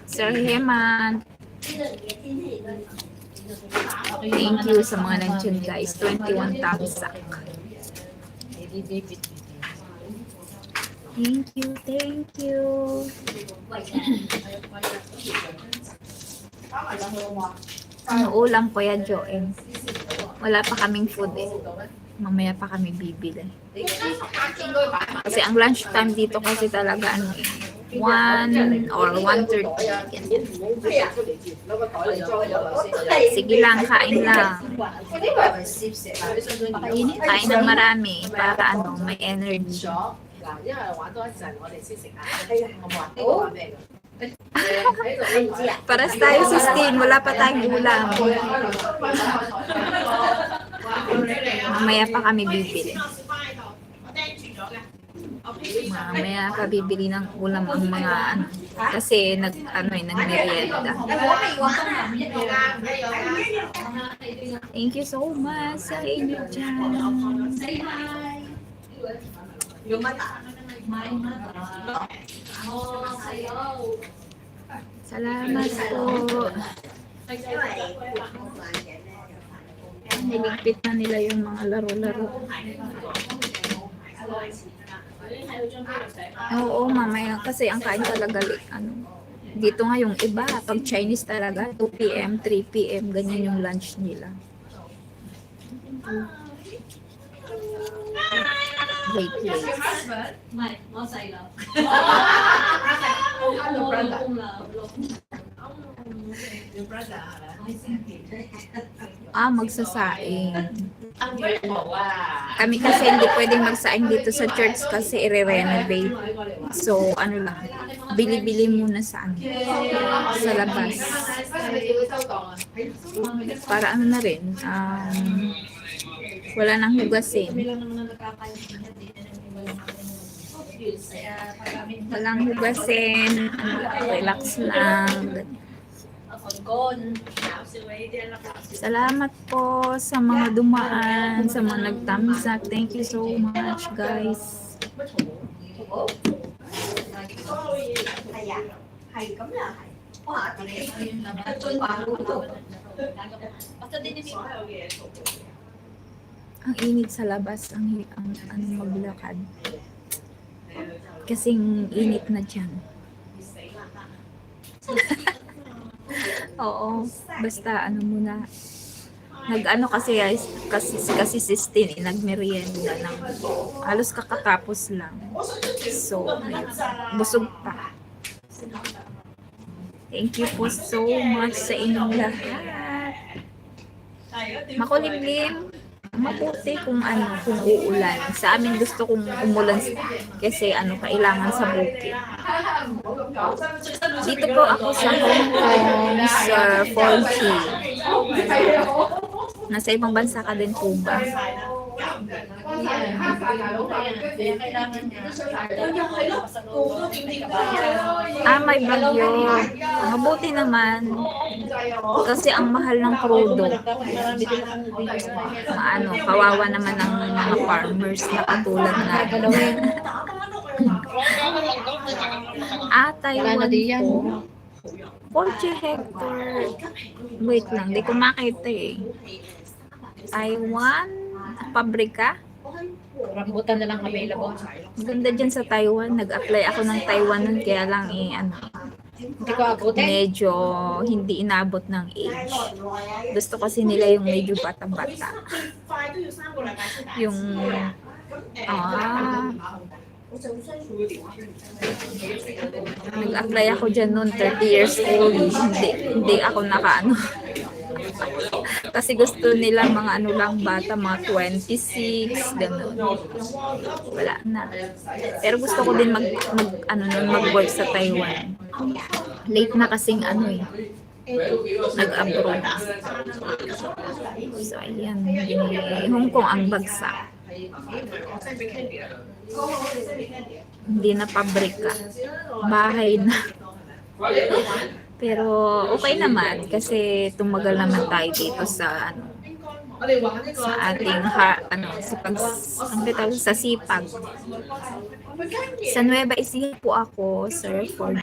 Sir Heman. Thank you sa mga nandiyan guys. 21 tamsak. Thank you, thank you. Ano ulam po yan, Joem? Wala pa kaming food eh. Mamaya pa kami bibili. Kasi ang lunch time dito kasi talaga ano eh, 1 or 1:30. Sige lang, kain lang. Kain ng marami para ano, may energy. Paras tayo 16, wala pa tayong ulam. Mamaya pa kami bibili. Mamaya pa bibili ng ulam ang mga ano. Kasi nagmerienda. Thank you so much sa inyo dyan. Salamat po. Niligpit na nila yung mga laro-laro. Oo, mamaya kasi ang kain talaga dito nga yung iba, pag Chinese talaga 2 PM, 3 PM, ganyan yung lunch nila. Wait. Magsasaing. Kami kasi hindi pwedeng magsaing dito sa church kasi i-renovate. So, bili-bili muna sa labas. Para na rin, wala nang hugasin. Walang hugasin, relax lang. Salamat po sa mga dumaan, sa mga nagtamsak. Thank you so much, guys. Ang init sa labas, ang maglakad. Kasing init na dyan. Oo, basta muna. Kasi 16 nagmerienda ng halos kakatapos lang. So, busog pa. Thank you po so much sa inyong lahat. Makulimlim. Mabuti kung uulan. Sa amin gusto kong umulan kasi kailangan sa bukid. Dito po ako sa Hong Kong, sa Forky. Nasa ibang bansa ka din po ba? May bagyo. Mabuti naman. Kasi ang mahal ng krudo. Kawawa naman ang mga farmers na katulad natin. Taiwan po. 40 hectare. Wait lang, di ko makita eh. Taiwan? Pabrika? Rambutan na lang available. Ganda dyan sa Taiwan. Nag-apply ako ng Taiwan nun, kaya lang Hindi ko abutin. medyo hindi inabot ng age. Gusto kasi nila yung medyo bata-bata. Yung nag-apply ako dyan noon, 30 years old. Hindi ako kasi gusto nila mga lang bata, mga 26, gano'n. Wala na. Pero gusto ko din mag-work sa Taiwan. Late na kasing nag-abroad. So, ayan. Hong Kong ang bagsak. Hindi na pabrika. Bahay na. Pero okay naman kasi tumagal naman tayo dito sa ating sa sipag. Sa Nueva Ecija po ako, sir, for